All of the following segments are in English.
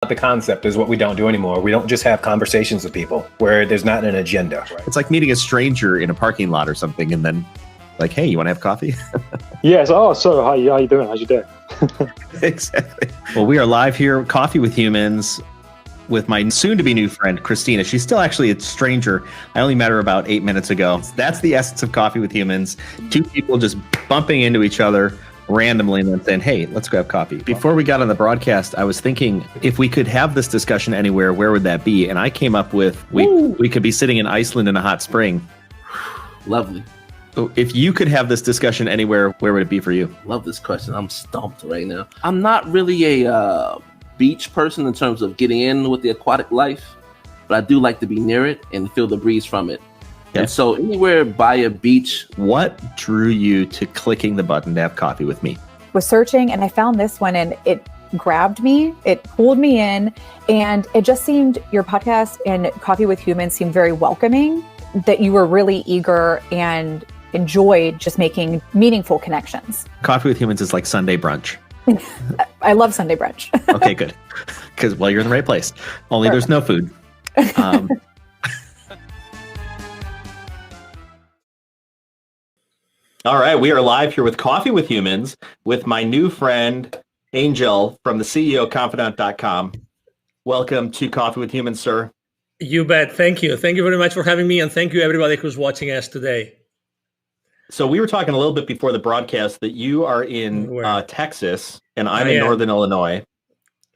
The concept is what we don't do anymore. We don't just have conversations with people where there's not an agenda. Right? It's like meeting a stranger in a parking lot or something, and then like, hey, you want to have coffee? Yes. Oh, so how you doing? How's your day? Exactly. Well, we are live here, Coffee with Humans, with my soon-to-be new friend, Christina. She's still actually a stranger. I only met her about 8 minutes ago. That's the essence of Coffee with Humans. Two people just bumping into each other randomly and then saying, hey, let's grab coffee. Before we got on the broadcast, I was thinking if we could have this discussion anywhere, where would that be? And I came up with we could be sitting in Iceland in a hot spring. Lovely. If you could have this discussion anywhere, where would it be for you? Love this question. I'm stumped right now. I'm not really a beach person in terms of getting in with the aquatic life, but I do like to be near it and feel the breeze from it. Okay. And so anywhere by a beach. What drew you to clicking the button to have coffee with me? Was searching and I found this one and it grabbed me, it pulled me in, and it just seemed, your podcast and Coffee with Humans seemed very welcoming, that you were really eager and enjoyed just making meaningful connections. Coffee with Humans is like Sunday brunch. I love Sunday brunch. Okay, good. Because, well, you're in the right place. Only There's no food. All right, we are live here with Coffee with Humans with my new friend, Angel, from the CEO of Confidant.com. Welcome to Coffee with Humans, sir. You bet. Thank you. Thank you very much for having me, and thank you everybody who's watching us today. So we were talking a little bit before the broadcast that you are in Texas, and I'm in Northern Illinois.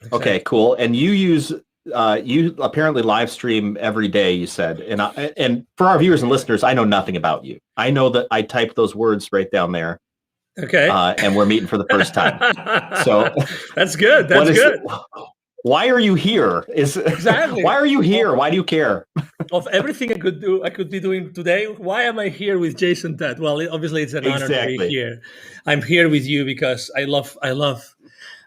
Exactly. Okay, cool. And you use you apparently live stream every day, you said. And for our viewers and listeners, I know nothing about you. I know that I typed those words right down there. Okay. And we're meeting for the first time. So that's good. That's good. Why are you here? Exactly. Why are you here? Why do you care? Of everything I could be doing today, why am I here with Jason Todd? Well, obviously it's an honor to be here. I'm here with you because I love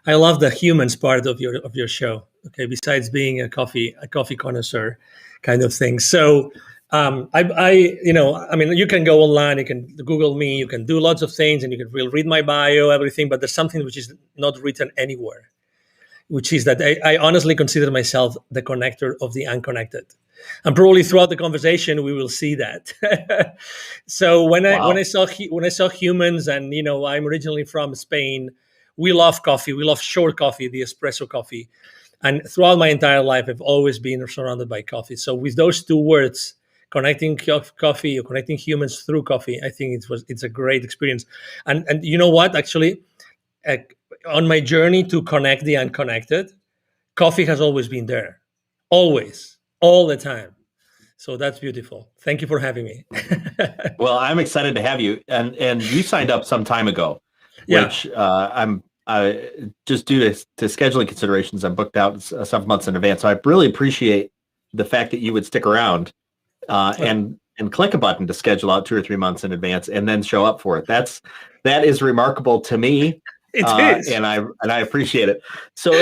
the humans part of your show. Okay, besides being a coffee connoisseur kind of thing. So you can go online, you can Google me, you can do lots of things, and you can read my bio, everything, but there's something which is not written anywhere, which is that I honestly consider myself the connector of the unconnected. And probably throughout the conversation, we will see that. So when I saw humans, and I'm originally from Spain, we love coffee. We love short coffee, the espresso coffee. And throughout my entire life, I've always been surrounded by coffee. So with those two words, connecting coffee or connecting humans through coffee, I think it's a great experience. And you know what? Actually, on my journey to connect the unconnected, coffee has always been there. Always. All the time. So that's beautiful. Thank you for having me. Well, I'm excited to have you. And you signed up some time ago, which I'm just due to scheduling considerations, I'm booked out several months in advance. So I really appreciate the fact that you would stick around and click a button to schedule out 2 or 3 months in advance and then show up for it. That is remarkable to me. It is. And I appreciate it. So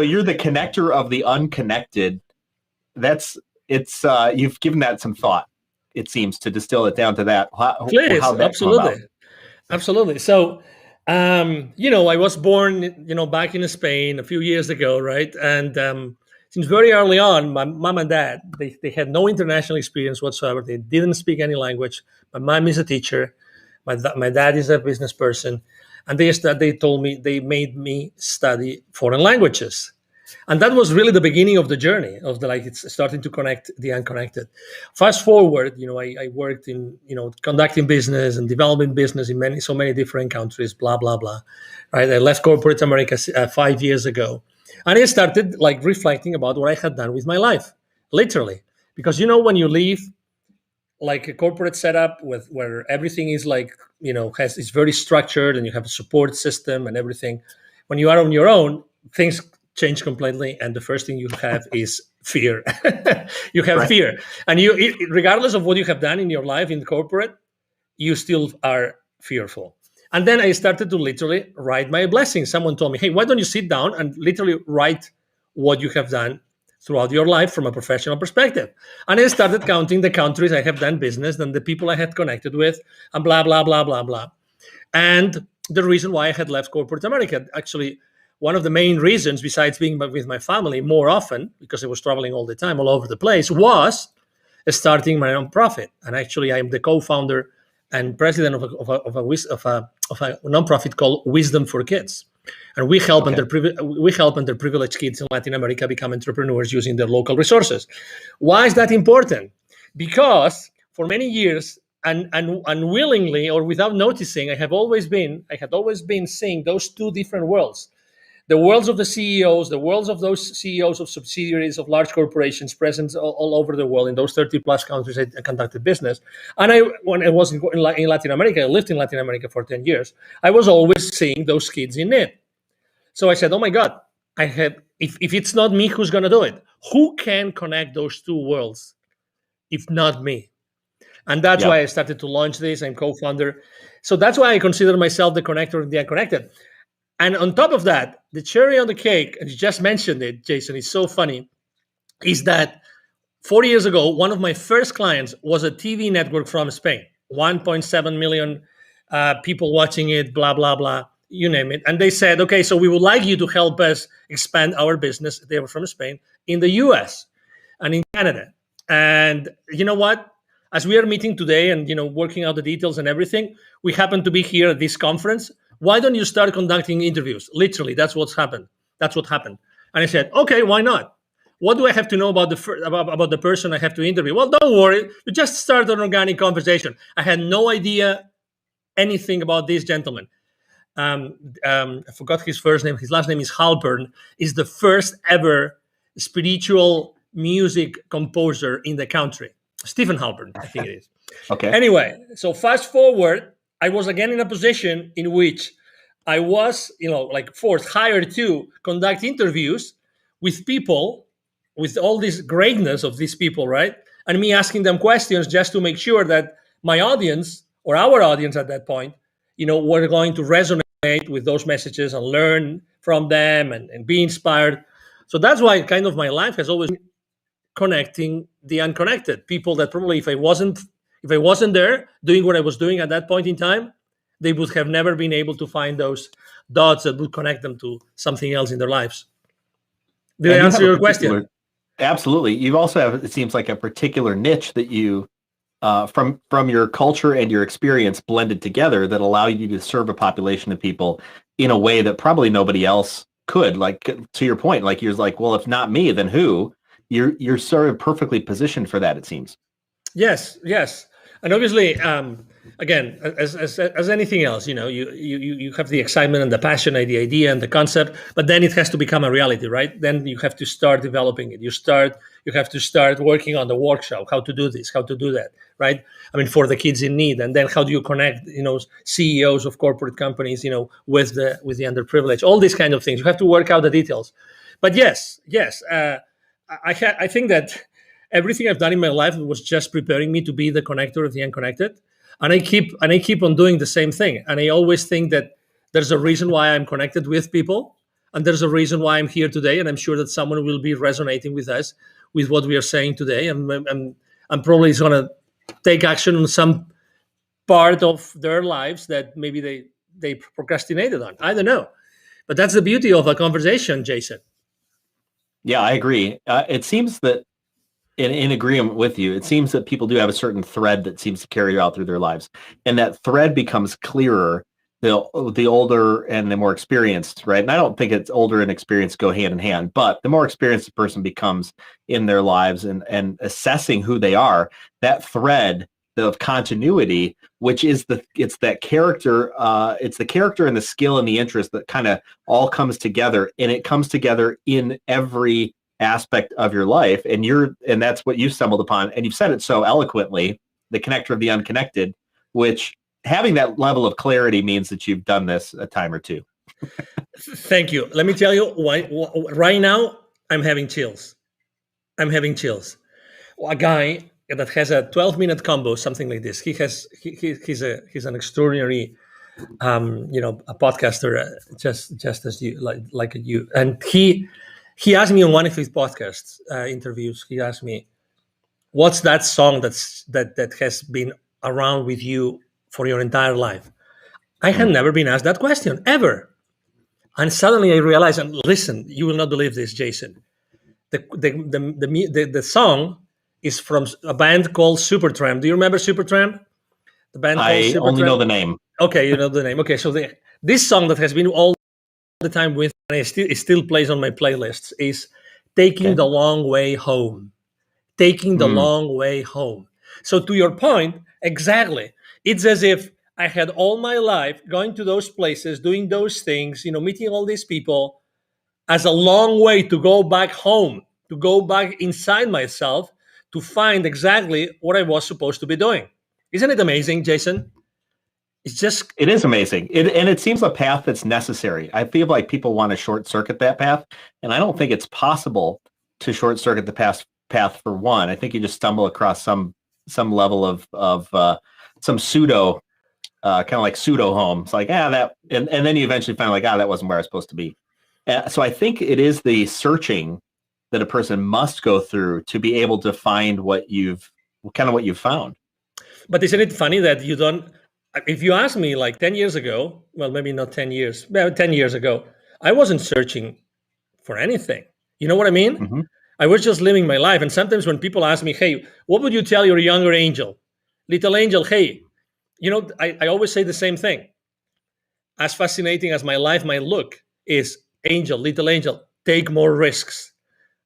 you're the connector of the unconnected. You've given that some thought, it seems, to distill it down to that. Please, absolutely. So, I was born, back in Spain a few years ago, right? And since very early on, my mom and dad, they had no international experience whatsoever. They didn't speak any language. My mom is a teacher. My dad is a business person. And they made me study foreign languages. And that was really the beginning of the journey of it's starting to connect the unconnected. Fast forward, I worked in, conducting business and developing business in so many different countries, blah, blah, blah. Right. I left corporate America 5 years ago. And I started reflecting about what I had done with my life, literally. Because, when you leave like a corporate setup where everything is is very structured and you have a support system and everything, when you are on your own, things change completely, and the first thing you have is fear. You have fear, and regardless of what you have done in your life in corporate, you still are fearful. And then I started to literally write my blessings. Someone told me, hey, why don't you sit down and literally write what you have done throughout your life from a professional perspective? And I started counting the countries I have done business and the people I had connected with, and blah, blah, blah, blah, blah. And the reason why I had left corporate America, actually, one of the main reasons, besides being with my family more often, because I was traveling all the time, all over the place, was starting my nonprofit. And actually, I am the co-founder and president of a nonprofit called Wisdom for Kids. And we help underprivileged kids in Latin America become entrepreneurs using their local resources. Why is that important? Because for many years, and unwillingly or without noticing, I had always been seeing those two different worlds. The worlds of the CEOs, the worlds of those CEOs of subsidiaries of large corporations present all over the world in those 30 plus countries I conducted business. And when I was in Latin America, I lived in Latin America for 10 years, I was always seeing those kids in need. So I said, oh my God, if it's not me, who's going to do it? Who can connect those two worlds if not me? And that's why I started to launch this. I'm co-founder. So that's why I consider myself the connector of the unconnected. And on top of that, the cherry on the cake, and you just mentioned it, Jason, it's so funny, is that 40 years ago, one of my first clients was a TV network from Spain, 1.7 million people watching it, blah, blah, blah, you name it. And they said, okay, so we would like you to help us expand our business. They were from Spain, in the US and in Canada. And you know what? As we are meeting today and, working out the details and everything, we happen to be here at this conference. Why don't you start conducting interviews? Literally, that's what's happened. That's what happened. And I said, okay, why not? What do I have to know about the person I have to interview? Well, don't worry. You just start an organic conversation. I had no idea anything about this gentleman. I forgot his first name. His last name is Halpern. Is the first ever spiritual music composer in the country. Stephen Halpern, I think it is. Okay. Anyway, so fast forward, I was again in a position in which I was, hired to conduct interviews with people, with all this greatness of these people, right? And me asking them questions just to make sure that my audience, or our audience at that point, were going to resonate with those messages and learn from them and be inspired. So that's why kind of my life has always been connecting the unconnected. People that probably if I wasn't there doing what I was doing at that point in time, they would have never been able to find those dots that would connect them to something else in their lives. Did I answer your question? Absolutely. You also have, it seems like, a particular niche that you, from your culture and your experience blended together, that allow you to serve a population of people in a way that probably nobody else could. Like, to your point, like you're like, well, if not me, then who? You're sort of perfectly positioned for that, it seems. Yes. And obviously, again, as anything else, you have the excitement and the passion and the idea and the concept, but then it has to become a reality, right? Then you have to start developing it. You have to start working on the workshop, how to do this, how to do that, right? I mean, for the kids in need. And then how do you connect, CEOs of corporate companies, with the underprivileged, all these kind of things. You have to work out the details. But yes. I think that everything I've done in my life was just preparing me to be the connector of the unconnected, and I keep on doing the same thing. And I always think that there's a reason why I'm connected with people, and there's a reason why I'm here today. And I'm sure that someone will be resonating with us, with what we are saying today, and I'm probably going to take action on some part of their lives that maybe they procrastinated on. I don't know, but that's the beauty of a conversation, Jason. Yeah, I agree. It seems that, in agreement with you, it seems that people do have a certain thread that seems to carry out through their lives, and that thread becomes clearer the older and the more experienced, right? And I don't think it's older and experienced go hand in hand, but the more experienced a person becomes in their lives and assessing who they are, that thread of continuity, which is it's the character and the skill and the interest that kind of all comes together, and it comes together in every aspect of your life. And that's what you stumbled upon, and you've said it so eloquently, the connector of the unconnected, which having that level of clarity means that you've done this a time or two. Thank you. Let me tell you why right now I'm having chills. A guy that has a 12-minute combo, something like this. He's an extraordinary, a podcaster, just as you like you. And he asked me on one of his podcast interviews. He asked me, "What's that song that has been around with you for your entire life?" I had never been asked that question ever. And suddenly I realized, and listen, you will not believe this, Jason. The song is from a band called Supertramp. Do you remember Supertramp? The band called I Supertramp? only know the name. Okay, you know the name. Okay, so this song that has been all the time with me, and it still plays on my playlists, is Taking the Long Way Home. Taking the long way home. So to your point, exactly. It's as if I had all my life going to those places, doing those things, meeting all these people as a long way to go back home, to go back inside myself to find exactly what I was supposed to be doing. Isn't it amazing, Jason? It is amazing. And it seems a path that's necessary. I feel like people want to short circuit that path. And I don't think it's possible to short circuit the path for one. I think you just stumble across some level of some pseudo kind of like pseudo home. It's like, that, and then you eventually find like, that wasn't where I was supposed to be. So I think it is the searching that a person must go through to be able to find what you've found. But isn't it funny that you don't, if you ask me like 10 years ago, well, maybe not 10 years, but 10 years ago, I wasn't searching for anything. You know what I mean? Mm-hmm. I was just living my life. And sometimes when people ask me, hey, what would you tell your younger angel? Little angel, hey, I always say the same thing. As fascinating as my life might look, is little angel, take more risks.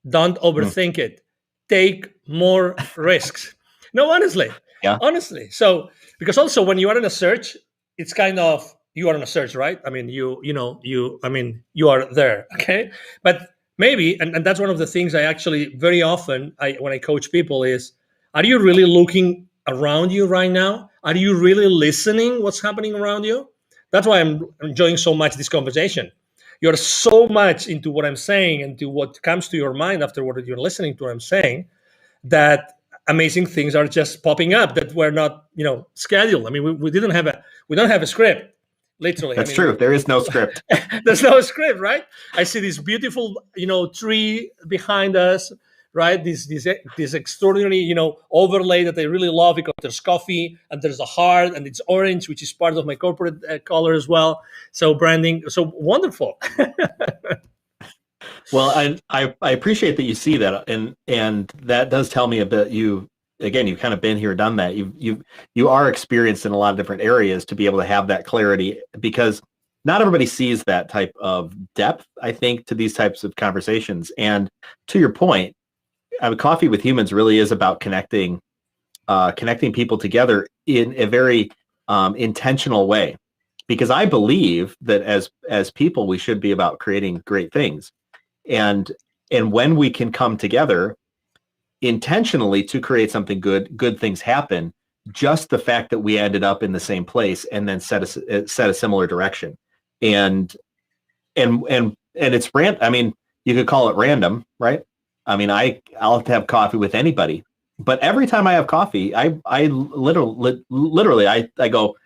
Don't overthink it. Take more risks. No, honestly. Yeah. Honestly. So, because also when you are in a search, it's kind of, you are in a search, right? I mean, you are there. Okay. But maybe, and that's one of the things I actually very often, when I coach people is, are you really looking around you right now? Are you really listening what's happening around you? That's why I'm enjoying so much this conversation. You're so much into what I'm saying and to what comes to your mind after what you're listening to what I'm saying, that amazing things are just popping up that were not, scheduled. I mean, we don't have a script, literally. That's true. There is no script. There's no script, right? I see this beautiful, tree behind us, right? This extraordinary, overlay that I really love because there's coffee and there's a heart and it's orange, which is part of my corporate color as well. So branding, so wonderful. Well, I appreciate that you see that, and that does tell me a bit. You've kind of been here, done that. You are experienced in a lot of different areas to be able to have that clarity, because not everybody sees that type of depth, I think, to these types of conversations. And to your point, Coffee with Humans really is about connecting people together in a very intentional way, because I believe that as people, we should be about creating great things. And when we can come together intentionally to create something good things happen. Just the fact that we ended up in the same place and then set a similar direction, and it's random. I mean, you could call it random, right? I mean, I'll have coffee with anybody, but every time I have coffee, I literally I go,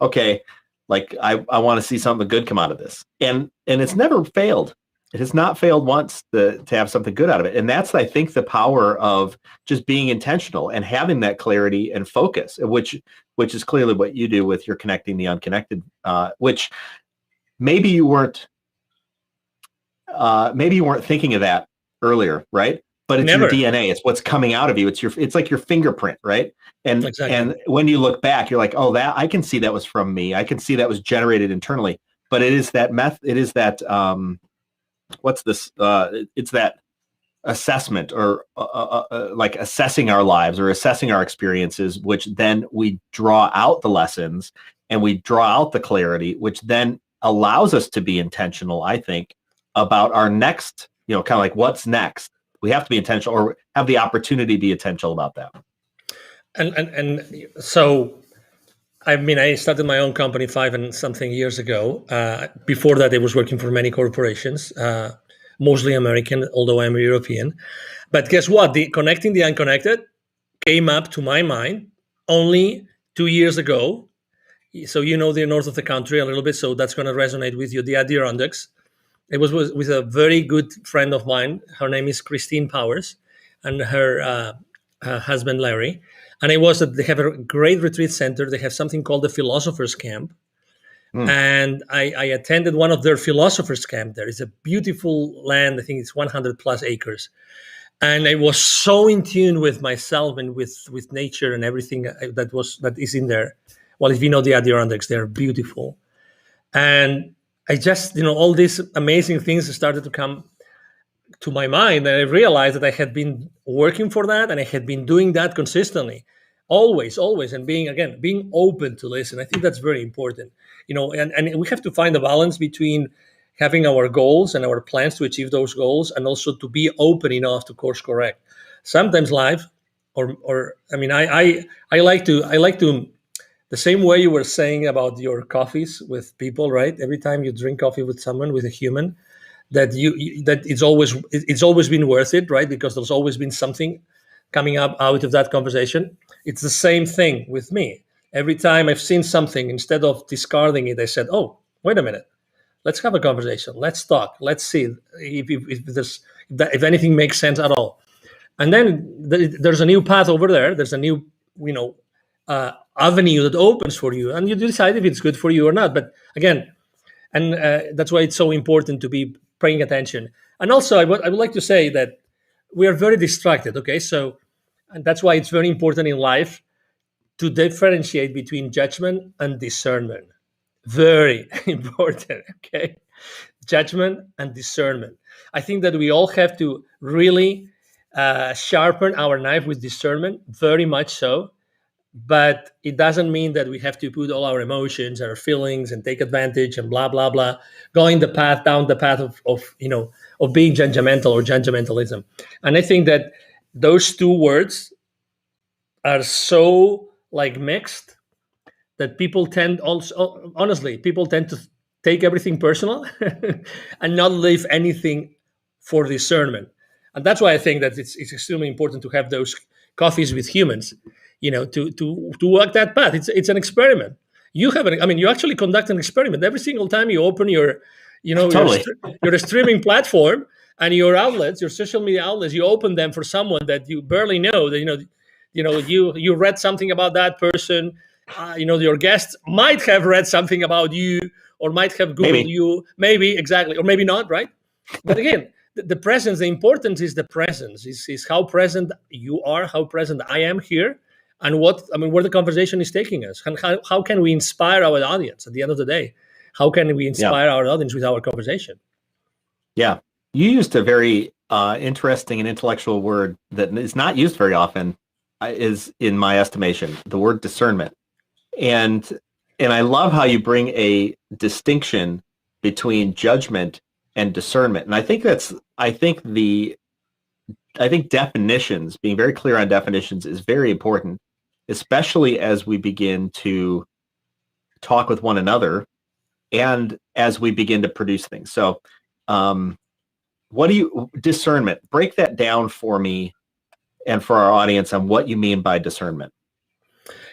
okay, like I want to see something good come out of this, and it's never failed. It has not failed once to have something good out of it. And that's, I think, the power of just being intentional and having that clarity and focus, which is clearly what you do with your connecting the unconnected, which maybe you weren't thinking of that earlier, right? But it's Never. your DNA. It's what's coming out of you. It's like your fingerprint, right? And Exactly. And when you look back, you're like, oh, that I can see that was from me. I can see that was generated internally. But it is that it is that what's this? It's that assessment, or like assessing our lives or assessing our experiences, which then we draw out the lessons and we draw out the clarity, which then allows us to be intentional, I think, about our next, kind of like what's next. We have to be intentional, or have the opportunity to be intentional about that. And so, I mean, I started my own company 5 and something years ago. Before that, I was working for many corporations, mostly American, although I'm European. But guess what? The connecting the unconnected came up to my mind only 2 years ago. So the north of the country a little bit, so that's going to resonate with you. The Adirondacks. It was with a very good friend of mine. Her name is Christine Powers, and her husband Larry. And they have a great retreat center. They have something called the Philosopher's Camp, And I attended one of their philosophers' camp. There is a beautiful land. I think it's 100 plus acres. And I was so in tune with myself and with nature and everything that is in there. Well, if you know the Adirondacks, they're beautiful. And I just, all these amazing things started to come to my mind, and I realized that I had been working for that, and I had been doing that consistently, always, and being open to listen. I think that's very important, and we have to find a balance between having our goals and our plans to achieve those goals, and also to be open enough to course correct. Sometimes life, I like to. The same way you were saying about your coffees with people, right? Every time you drink coffee with someone, with a human, that it's always been worth it, right? Because there's always been something coming up out of that conversation. It's the same thing with me. Every time I've seen something, instead of discarding it, I said, "Oh, wait a minute, let's have a conversation. Let's talk. Let's see if anything makes sense at all." And then there's a new path over there. There's a new, avenue that opens for you, and you decide if it's good for you or not. But again, and that's why it's so important to be paying attention. And also, I would like to say that we are very distracted. Okay, and that's why it's very important in life to differentiate between judgment and discernment. Very important. Okay, judgment and discernment. I think that we all have to really sharpen our knife with discernment, very much so. But it doesn't mean that we have to put all our emotions, our feelings, and take advantage and blah blah blah, going down the path of being judgmental or judgmentalism. And I think that those two words are so mixed that people tend to take everything personal and not leave anything for discernment. And that's why I think that it's extremely important to have those coffees with humans, to walk that path. It's an experiment. You actually conduct an experiment every single time you open your streaming platform and your outlets, your social media outlets. You open them for someone that you barely know. That you read something about that person. Your guests might have read something about you, or might have Googled you, maybe, exactly, or maybe not, right? But again, the presence, the importance is the presence, is how present you are, how present I am here, and where the conversation is taking us, and how can we inspire our audience at the end of the day? How can we inspire our audience with our conversation? Yeah. You used a very interesting and intellectual word that is not used very often, is, in my estimation, the word discernment. And I love how you bring a distinction between judgment and discernment. And I think definitions, being very clear on definitions, is very important, especially as we begin to talk with one another and as we begin to produce things. So discernment, break that down for me and for our audience on what you mean by discernment.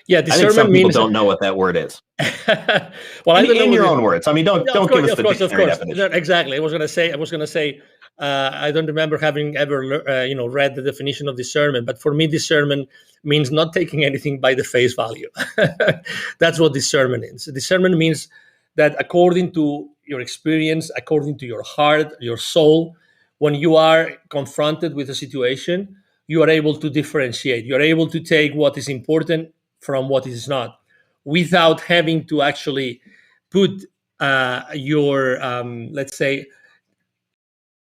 Yeah, discernment, I think some people don't know what that word is. Well, I don't know in your own words. Don't give us the dictionary definition. Exactly. I was going to say. I don't remember having ever, read the definition of discernment. But for me, discernment means not taking anything by the face value. That's what discernment is. Discernment means that according to your experience, according to your heart, your soul, when you are confronted with a situation, you are able to differentiate. You are able to take what is important from what is not, without having to actually put your, let's say,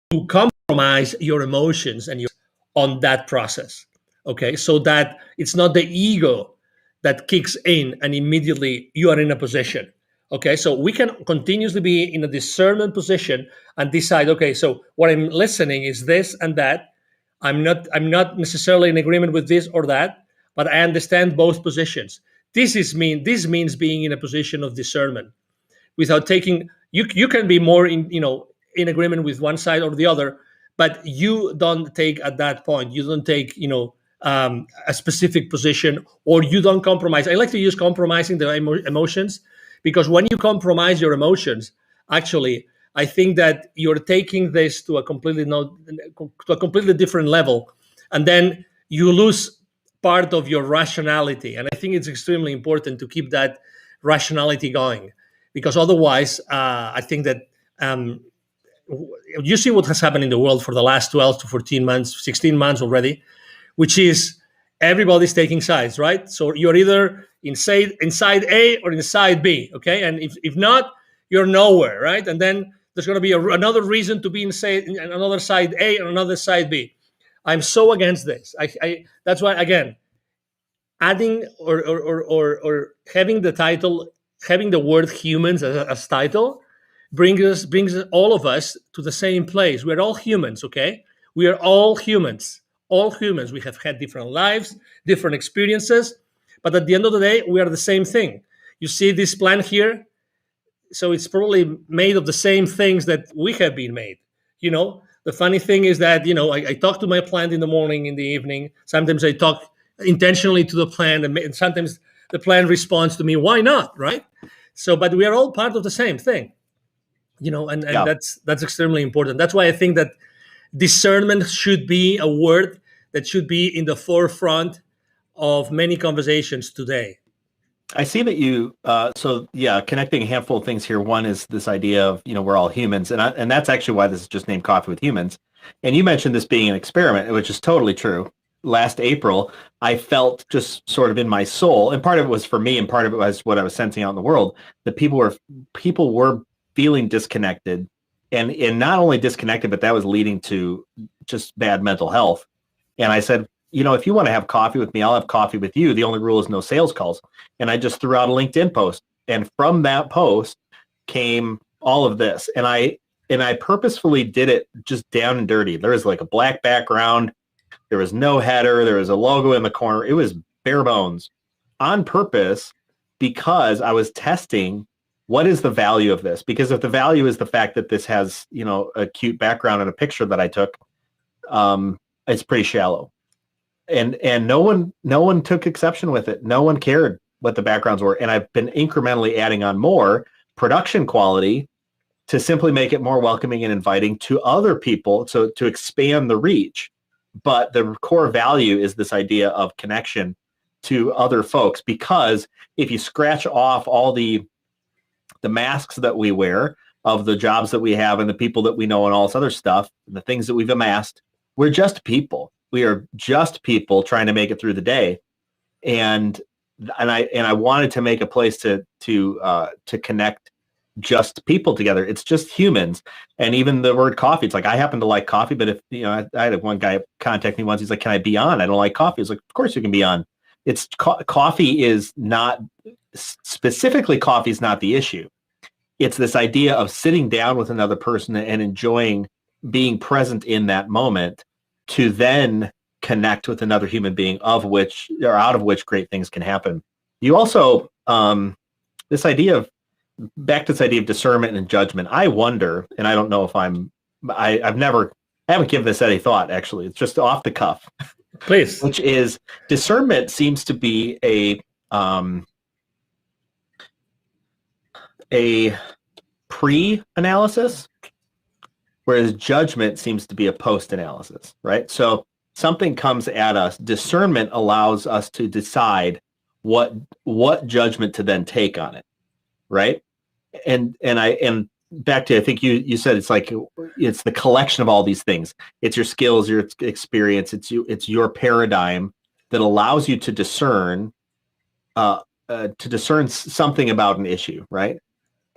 to compromise your emotions and on that process. Okay, so that it's not the ego that kicks in and immediately you are in a position. Okay, so we can continuously be in a discernment position and decide, okay, so what I'm listening is this and that. I'm not necessarily in agreement with this or that, but I understand both positions. This means being in a position of discernment, without taking. You can be more in agreement with one side or the other, but you don't take at that point. You don't take a specific position, or you don't compromise. I like to use compromising the emotions, because when you compromise your emotions, actually, I think that you're taking this to a completely different level, and then you lose part of your rationality. And I think it's extremely important to keep that rationality going, because otherwise, I think that you see what has happened in the world for the last 12 to 14 months, 16 months already, which is everybody's taking sides, right? So you're either inside A or inside B, okay? And if not, you're nowhere, right? And then there's going to be another reason to be in another side A and another side B. I'm so against this. That's why, again, adding or having the title, having the word humans as title brings all of us to the same place. We're all humans, okay? We are all humans. All humans. We have had different lives, different experiences, but at the end of the day, we are the same thing. You see this plant here? So it's probably made of the same things that we have been made. The funny thing is that, I talk to my plant in the morning, in the evening. Sometimes I talk intentionally to the plant, and sometimes the plant responds to me. Why not, right? So, but we are all part of the same thing, and that's extremely important. That's why I think that discernment should be a word that should be in the forefront of many conversations today. I see that you, connecting a handful of things here. One is this idea of, we're all humans. And that's actually why this is just named Coffee with Humans. And you mentioned this being an experiment, which is totally true. Last April, I felt just sort of in my soul, and part of it was for me and part of it was what I was sensing out in the world, that people were feeling disconnected and not only disconnected, but that was leading to just bad mental health. And I said, if you want to have coffee with me, I'll have coffee with you. The only rule is no sales calls. And I just threw out a LinkedIn post. And from that post came all of this. And I purposefully did it just down and dirty. There was like a black background. There was no header. There was a logo in the corner. It was bare bones on purpose because I was testing what is the value of this? Because if the value is the fact that this has, a cute background and a picture that I took, it's pretty shallow. And no one took exception with it. No one cared what the backgrounds were. And I've been incrementally adding on more production quality to simply make it more welcoming and inviting to other people, so to expand the reach. But the core value is this idea of connection to other folks, because if you scratch off all the masks that we wear of the jobs that we have and the people that we know and all this other stuff, the things that we've amassed, we're just people. We are just people trying to make it through the day, and I wanted to make a place to connect just people together. It's just humans, and even the word coffee. It's like, I happen to like coffee, but if I had one guy contact me once. He's like, "Can I be on? I don't like coffee." I was like, "Of course you can be on." It's coffee is not specifically coffee is not the issue. It's this idea of sitting down with another person and enjoying being present in that moment, to then connect with another human being, out of which great things can happen. You also, this idea of discernment and judgment. I wonder, and I don't know if I haven't given this any thought, actually. It's just off the cuff. Please. Which is, discernment seems to be a pre-analysis, whereas judgment seems to be a post-analysis, right? So something comes at us. Discernment allows us to decide what judgment to then take on it, right? And back to, I think you said it's like, it's the collection of all these things. It's your skills, your experience, it's your paradigm that allows you to discern something about an issue, right?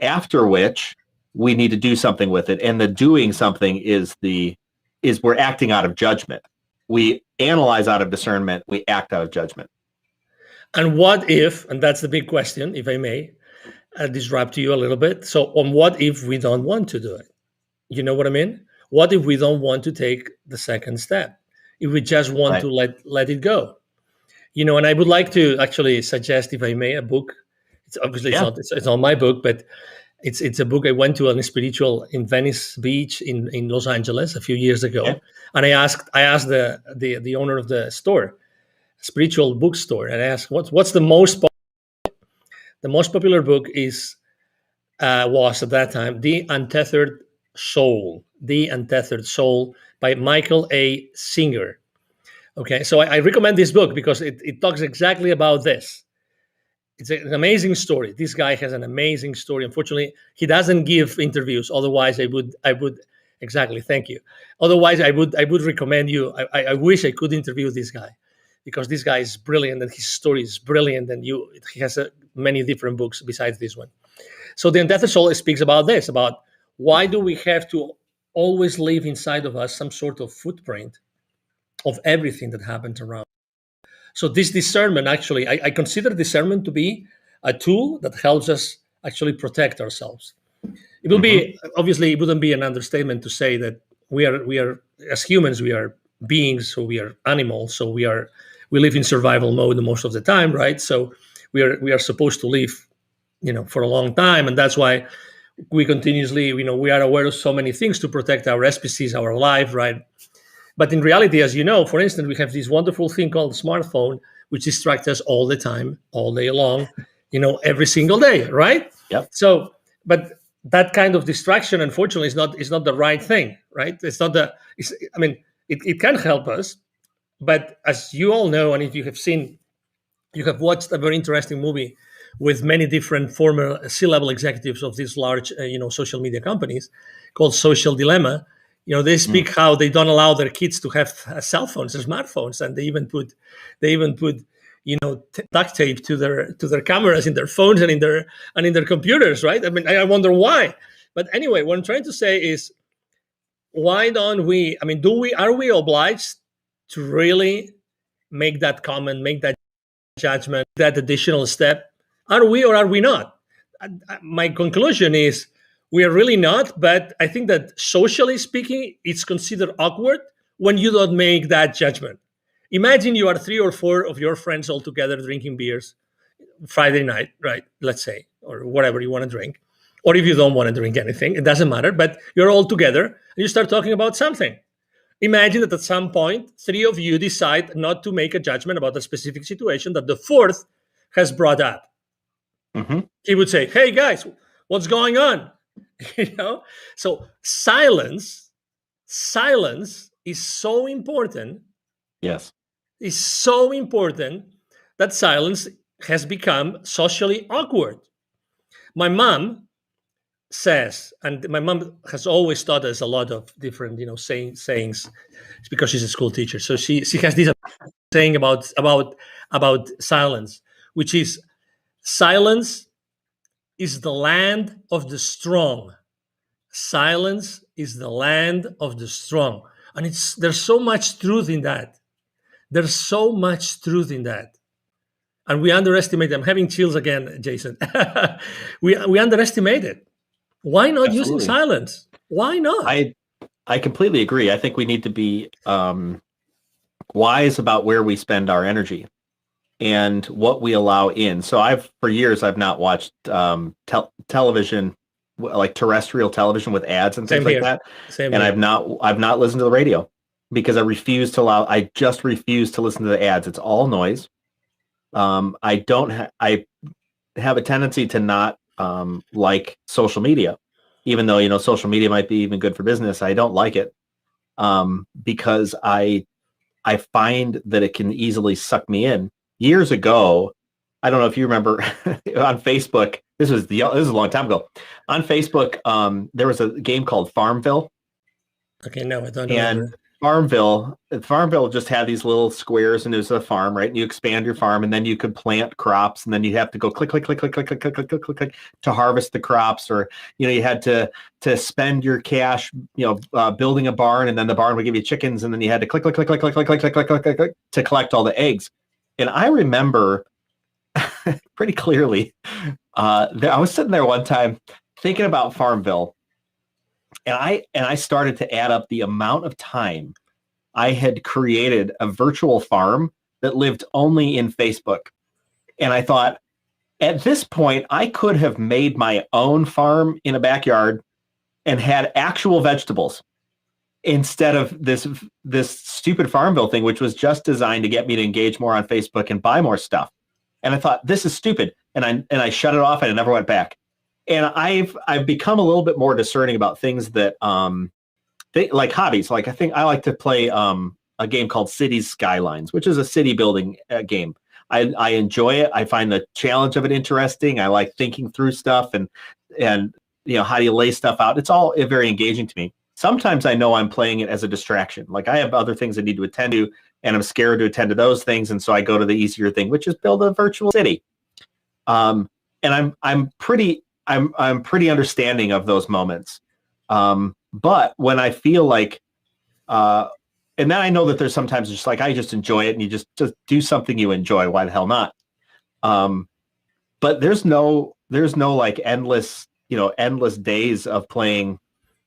After which we need to do something with it. And the doing something is we're acting out of judgment. We analyze out of discernment, we act out of judgment. And what if, and that's the big question, if I may, disrupt you a little bit. So on what if we don't want to do it? You know what I mean? What if we don't want to take the second step? If we just want to let it go? And I would like to actually suggest, if I may, a book. It's obviously it's not my book, but it's a book. I went to a spiritual in Venice Beach in Los Angeles a few years ago, and I asked the owner of the store, spiritual bookstore, and I asked what's the most popular book was at that time The Untethered Soul by Michael A. Singer. Okay, so I recommend this book because it talks exactly about this. It's an amazing story. This guy has an amazing story. Unfortunately, he doesn't give interviews. Otherwise, I would exactly. Thank you. Otherwise, I would recommend you. I wish I could interview this guy, because this guy is brilliant and his story is brilliant, and he has many different books besides this one. So the Undeath Soul speaks about this, about why do we have to always leave inside of us some sort of footprint of everything that happens around. So this discernment, actually, I consider discernment to be a tool that helps us actually protect ourselves. It will be, obviously, it wouldn't be an understatement to say that we are as humans, we are beings, so we are animals, so we live in survival mode most of the time, right? So we are supposed to live, for a long time, and that's why we continuously, we are aware of so many things to protect our species, our life, right? But in reality, as you know, for instance, we have this wonderful thing called smartphone, which distracts us all the time, all day long, every single day, right? Yep. So, but that kind of distraction, unfortunately, is not the right thing, right? It can help us, but as you all know, and if you have watched a very interesting movie with many different former C-level executives of these large, social media companies called Social Dilemma. They speak how they don't allow their kids to have cell phones or smartphones, and they even put duct tape to their cameras in their phones and in their computers, right? I wonder why. But anyway, what I'm trying to say is, why don't we? Are we obliged to really make that comment, make that judgment, that additional step? Are we or are we not? My conclusion is, we are really not, but I think that socially speaking, it's considered awkward when you don't make that judgment. Imagine you are 3 or 4 of your friends all together drinking beers Friday night, right? Let's say, or whatever you want to drink. Or if you don't want to drink anything, it doesn't matter, but you're all together and you start talking about something. Imagine that at some point, 3 of you decide not to make a judgment about a specific situation that the 4th has brought up. He would say, "Hey guys, what's going on?" So silence is so important. Yes. It's so important that silence has become socially awkward. My mom says, and my mom has always taught us a lot of different, sayings. It's because she's a school teacher. So she has this saying about silence, which is, silence is the land of the strong. Silence is the land of the strong. And there's so much truth in that. There's so much truth in that. And we underestimate. I'm having chills again, Jason. we underestimate it. Why not using silence? Why not? I completely agree. I think we need to be wise about where we spend our energy and what we allow in. So for years, I've not watched television, like terrestrial television with ads and things like that. And I've not listened to the radio because I just refuse to listen to the ads. It's all noise. I have a tendency to not like social media, even though, social media might be even good for business. I don't like it because I find that it can easily suck me in. Years ago, I don't know if you remember on Facebook, this was a long time ago. On Facebook, there was a game called Farmville. Okay, no, I don't know. And Farmville just had these little squares, and it was a farm, right? And you expand your farm, and then you could plant crops, and then you have to go click, click, click, click, click, click, click, click, click, click, click to harvest the crops, or you had to spend your cash, building a barn, and then the barn would give you chickens, and then you had to click, click, click, click, click, click, click, click, click, click, click, click to collect all the eggs. And I remember pretty clearly, I was sitting there one time thinking about Farmville. And I started to add up the amount of time I had created a virtual farm that lived only in Facebook. And I thought, at this point, I could have made my own farm in a backyard and had actual vegetables instead of this stupid Farmville thing, which was just designed to get me to engage more on Facebook and buy more stuff. And I thought, this is stupid. And I shut it off and I never went back. And I've become a little bit more discerning about things that like hobbies. Like I think I like to play a game called Cities Skylines, which is a city building game. I enjoy it. I find the challenge of it interesting. I like thinking through stuff and how do you lay stuff out? It's all very engaging to me. Sometimes I know I'm playing it as a distraction. Like I have other things I need to attend to, and I'm scared to attend to those things, and so I go to the easier thing, which is build a virtual city. And I'm pretty understanding of those moments. But when I feel like, and then I know that there's sometimes just like I just enjoy it, and you just do something you enjoy. Why the hell not? But there's no like endless days of playing.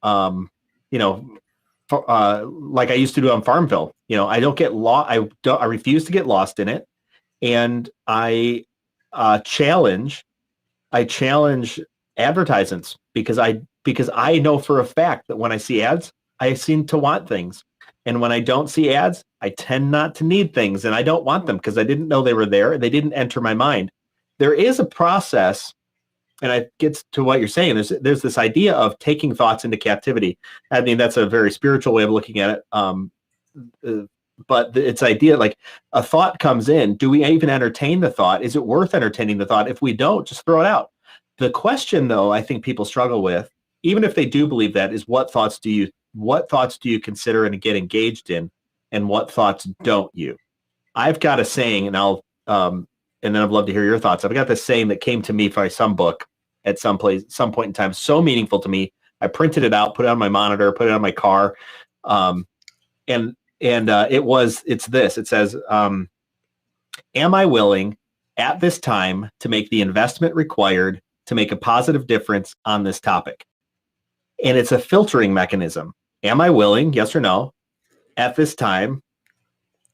Like I used to do on Farmville. I don't get lost. I refuse to get lost in it, and I challenge advertisements because I know for a fact that when I see ads, I seem to want things, and when I don't see ads, I tend not to need things, and I don't want them because I didn't know they were there. They didn't enter my mind. There is a process. And it gets to what you're saying. There's this idea of taking thoughts into captivity. I mean, that's a very spiritual way of looking at it. But it's idea like a thought comes in. Do we even entertain the thought? Is it worth entertaining the thought? If we don't, just throw it out. The question, though, I think people struggle with, even if they do believe that, is what thoughts do you consider and get engaged in, and what thoughts don't you? I've got a saying, and then I'd love to hear your thoughts. I've got this saying that came to me by some book at some point in time, so meaningful to me. I printed it out, put it on my monitor, put it on my car. It's this, it says, am I willing at this time to make the investment required to make a positive difference on this topic? And it's a filtering mechanism. Am I willing? Yes or no. At this time,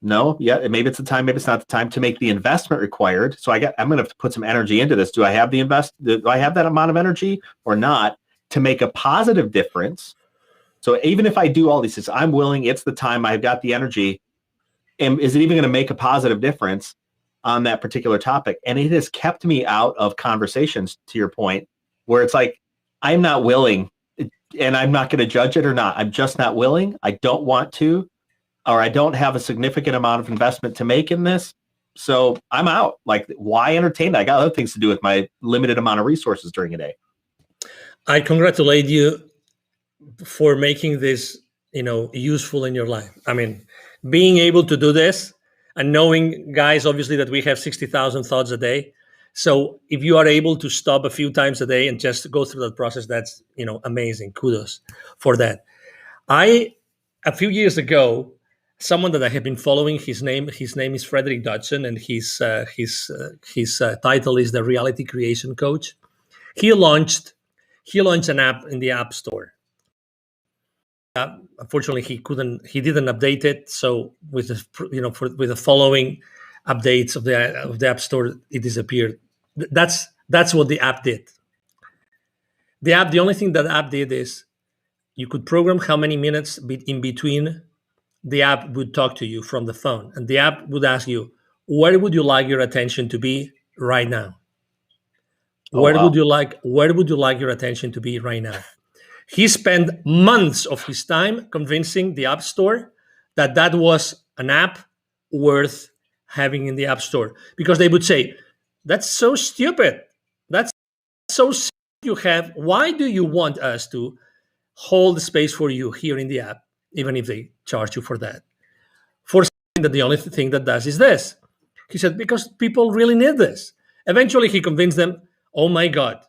no. Yeah, maybe it's the time, maybe it's not the time to make the investment required. So I'm going to have to put some energy into this. Do I have do I have that amount of energy or not to make a positive difference? So even if I do all these things, I'm willing, it's the time, I've got the energy. And is it even going to make a positive difference on that particular topic? And it has kept me out of conversations, to your point, where it's like, I'm not willing, and I'm not going to judge it or not. I'm just not willing. I don't want to, or I don't have a significant amount of investment to make in this. So I'm out. Like, why entertain that? I got other things to do with my limited amount of resources during a day. I congratulate you for making this, useful in your life. I mean, being able to do this and knowing, guys, obviously that we have 60,000 thoughts a day. So if you are able to stop a few times a day and just go through that process, that's, amazing. Kudos for that. A few years ago, someone that I have been following, his name is Frederick Dodson, and his title is the Reality Creation Coach. He launched an app in the App Store. Unfortunately, he didn't update it. So with the following updates of the App Store, it disappeared. That's what the app did. The only thing that the app did is you could program how many minutes in between the app would talk to you from the phone, and the app would ask you, where would you like your attention to be right now? Where would you like your attention to be right now? He spent months of his time convincing the App Store that was an app worth having in the App Store, because they would say, that's so stupid. That's so stupid you have. Why do you want us to hold space for you here in the app, even if they charge you for that? For saying that the only thing that does is this. He said, because people really need this. Eventually, he convinced them, oh my God,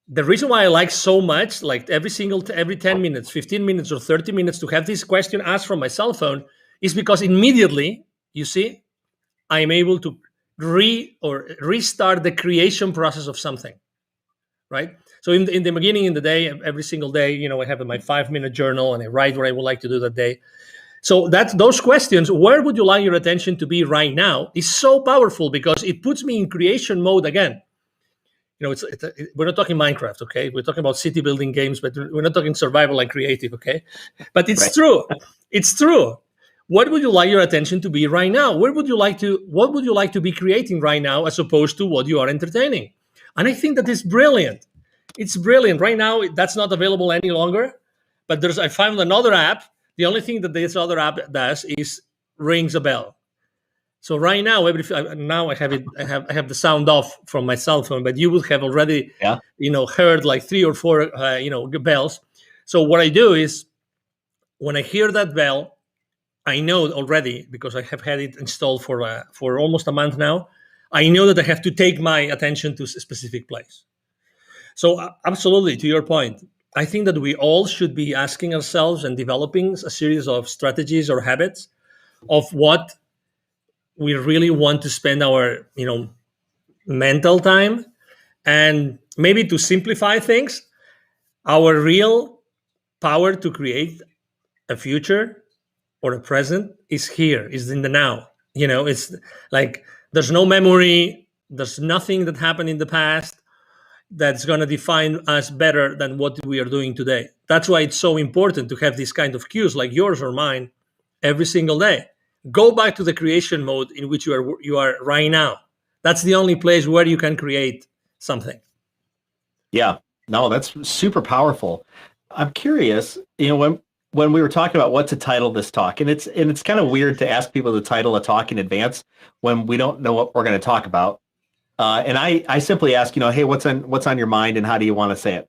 the reason why I like so much, like every 10 minutes, 15 minutes, or 30 minutes to have this question asked from my cell phone is because immediately, you see, I'm able to restart the creation process of something, right? So in the beginning, in the day, every single day, I have my 5-minute journal and I write what I would like to do that day. So those questions, where would you like your attention to be right now, is so powerful because it puts me in creation mode again. We're not talking Minecraft, okay? We're talking about city building games, but we're not talking survival and creative, okay? But it's true. It's true. What would you like your attention to be right now? What would you like to be creating right now, as opposed to what you are entertaining? And I think that is brilliant. It's brilliant. Right now, that's not available any longer. But I found another app. The only thing that this other app does is rings a bell. So right now, now I have it. I have the sound off from my cell phone, but you would have already, heard like 3 or 4, bells. So what I do is, when I hear that bell, I know already, because I have had it installed for almost a month now. I know that I have to take my attention to a specific place. So absolutely, to your point, I think that we all should be asking ourselves and developing a series of strategies or habits of what we really want to spend our, mental time. And maybe, to simplify things, our real power to create a future or a present is here, is in the now. It's like there's no memory, there's nothing that happened in the past that's going to define us better than what we are doing today. That's why it's so important to have these kind of cues like yours or mine every single day. Go back to the creation mode in which you are right now. That's the only place where you can create something. Yeah, no, that's super powerful. I'm curious, when we were talking about what to title this talk, and it's kind of weird to ask people to title a talk in advance when we don't know what we're going to talk about. And I simply ask, hey, what's on your mind and how do you want to say it?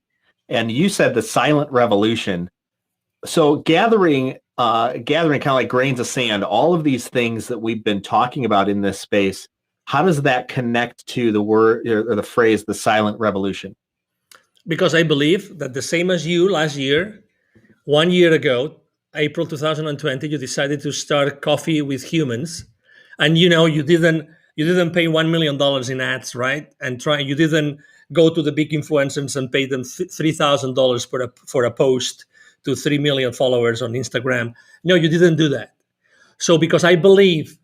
And you said the silent revolution. So gathering kind of like grains of sand, all of these things that we've been talking about in this space, how does that connect to the word or the phrase, the silent revolution? Because I believe that the same as you last year, 1 year ago, April 2020, you decided to start Coffee with Humans, and you didn't pay $1 million in ads, right? And you didn't go to the big influencers and pay them $3,000 for a post to 3 million followers on Instagram. No, you didn't do that. So because I believe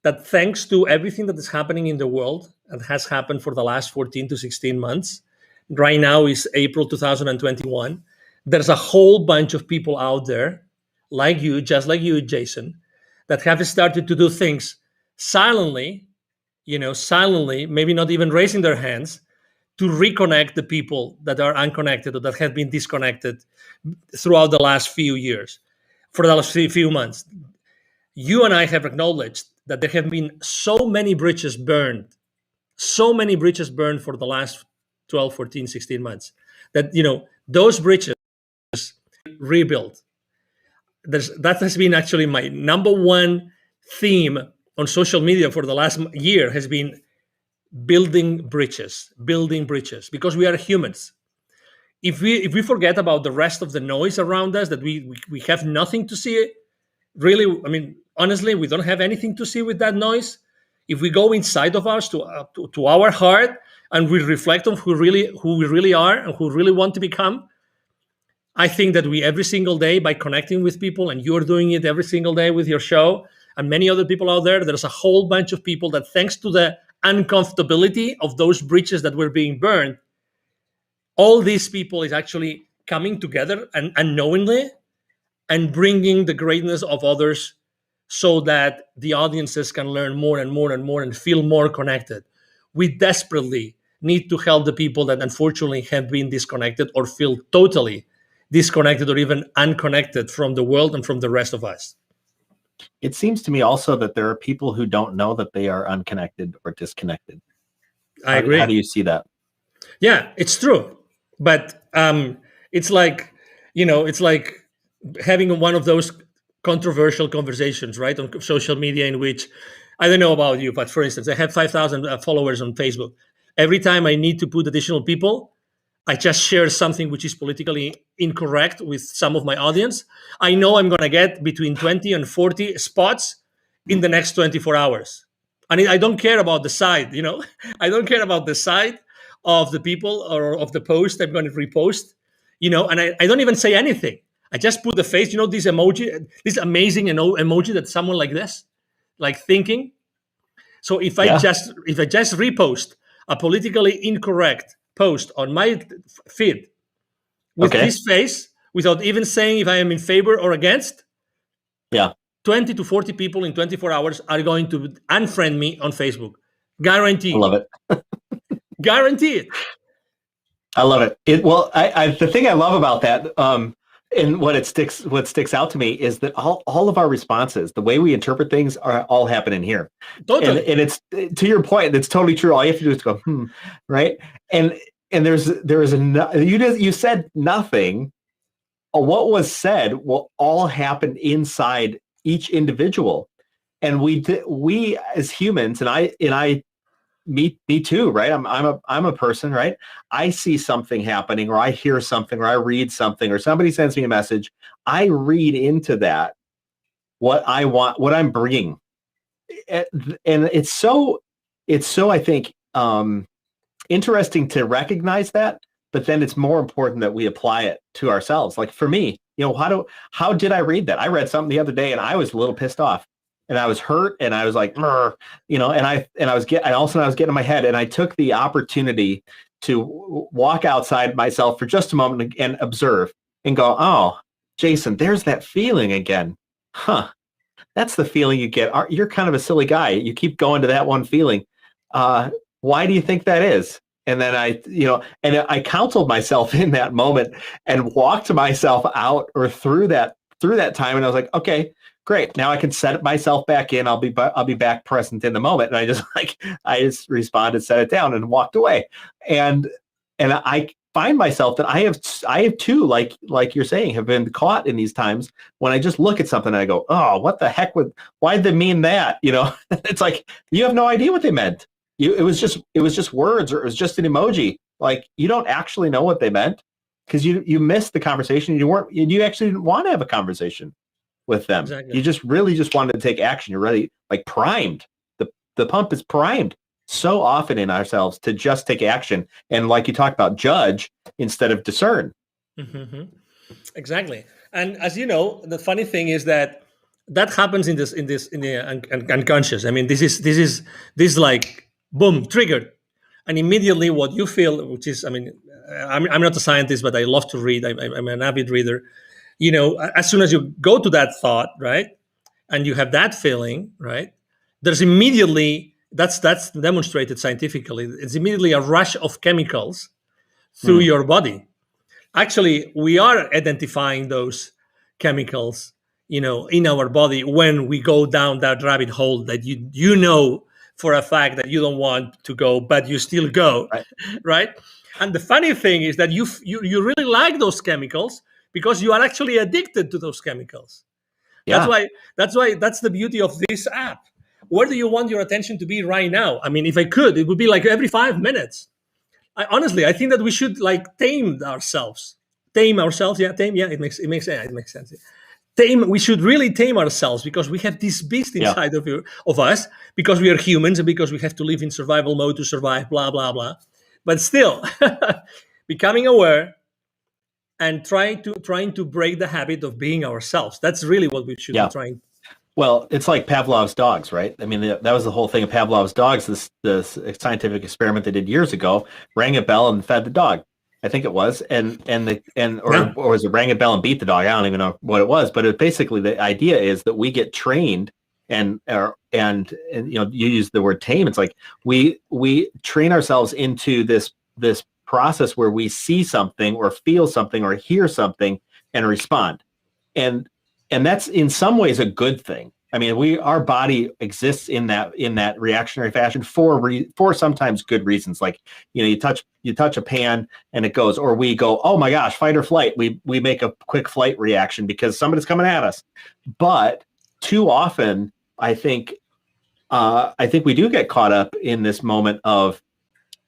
that thanks to everything that is happening in the world and has happened for the last 14 to 16 months, right now is April 2021, there's a whole bunch of people out there like you, just like you, Jason, that have started to do things silently, maybe not even raising their hands, to reconnect the people that are unconnected or that have been disconnected throughout the last few years, for the last few months. You and I have acknowledged that there have been so many bridges burned for the last 12, 14, 16 months, that, those bridges rebuilt. That has been actually my number one theme on social media for the last year, has been building bridges, because we are humans. If we forget about the rest of the noise around us, that we have nothing to see, really, honestly, we don't have anything to see with that noise. If we go inside of us to our heart and we reflect on who we really are and who we really want to become, I think that we, every single day, by connecting with people, and you're doing it every single day with your show, and many other people out there's a whole bunch of people that, thanks to the uncomfortability of those bridges that were being burned, all these people is actually coming together and unknowingly and bringing the greatness of others, so that the audiences can learn more and more and more and feel more connected. We desperately need to help the people that unfortunately have been disconnected or feel totally disconnected or even unconnected from the world and from the rest of us. It seems to me also that there are people who don't know that they are unconnected or disconnected. I agree. How do you see that? Yeah, it's true. But it's like, it's like having one of those controversial conversations, right, on social media, in which, I don't know about you, but for instance, I have 5,000 followers on Facebook. Every time I need to put additional people, I just share something which is politically incorrect with some of my audience. I know I'm going to get between 20 and 40 spots in the next 24 hours. And I don't care about the side, I don't care about the side of the people or of the post I'm going to repost, and I don't even say anything. I just put the face, this emoji, this amazing emoji that someone like this, like thinking. So if I just repost a politically incorrect post on my feed with this face, without even saying if I am in favor or against, 20 to 40 people in 24 hours are going to unfriend me on Facebook. Guaranteed. I love it. Guaranteed. I love it. The thing I love about that, And what sticks out to me is that all of our responses, the way we interpret things, are all happening here. Totally. And it's, to your point, it's totally true. All you have to do is go, right? And you said nothing. What was said will all happen inside each individual. And we as humans, and I me too, right? I'm a person, right? I see something happening, or I hear something, or I read something, or somebody sends me a message. I read into that what I want, what I'm bringing, and it's so I think interesting to recognize that. But then it's more important that we apply it to ourselves. Like for me, how did I read that? I read something the other day and I was a little pissed off. And I was hurt, and I was like, and I was getting in my head, and I took the opportunity to walk outside myself for just a moment and observe and go, oh, Jason, there's that feeling again. Huh. That's the feeling you get. You're kind of a silly guy. You keep going to that one feeling. Why do you think that is? And then I counseled myself in that moment and walked myself out or through that time. And I was like, okay, great. Now I can set myself back in. I'll be back present in the moment. And I just responded, set it down, and walked away. And I find myself that I have too, like you're saying, have been caught in these times when I just look at something and I go, oh, what the heck why'd they mean that? It's like, you have no idea what they meant. It was just words, or it was just an emoji. Like, you don't actually know what they meant because you missed the conversation. You actually didn't want to have a conversation with them. Exactly. You just wanted to take action. You're really like primed. The pump is primed so often in ourselves to just take action. And like you talked about, judge instead of discern. Mm-hmm. Exactly. And as you know, the funny thing is that happens in the unconscious. I mean, this is like, boom, triggered. And immediately what you feel, which is, I mean, I'm not a scientist, but I love to read. I'm an avid reader. As soon as you go to that thought, right, and you have that feeling, right, there's immediately, that's demonstrated scientifically, it's immediately a rush of chemicals through your body. Actually, we are identifying those chemicals, in our body when we go down that rabbit hole that you know for a fact that you don't want to go, but you still go, right? And the funny thing is that you really like those chemicals, because you are actually addicted to those chemicals. Yeah. That's why that's the beauty of this app. Where do you want your attention to be right now? I mean, if I could, it would be like every 5 minutes. I think that we should like tame ourselves. Yeah, it makes sense. We should really tame ourselves, because we have this beast inside of us, because we are humans and because we have to live in survival mode to survive, blah, blah, blah. But still, becoming aware and trying to break the habit of being ourselves. That's really what we should be trying. Well, it's like Pavlov's dogs, right? I mean, that was the whole thing of Pavlov's dogs, this scientific experiment they did years ago, rang a bell and fed the dog. I think it was, or was it rang a bell and beat the dog? I don't even know what it was, but basically the idea is that we get trained and you use the word tame. It's like we train ourselves into this process where we see something or feel something or hear something and respond. And that's in some ways a good thing. I mean, our body exists in that reactionary fashion for sometimes good reasons. Like, you touch a pan and it goes, or we go, oh my gosh, fight or flight. We make a quick flight reaction because somebody's coming at us. But too often, I think we do get caught up in this moment of,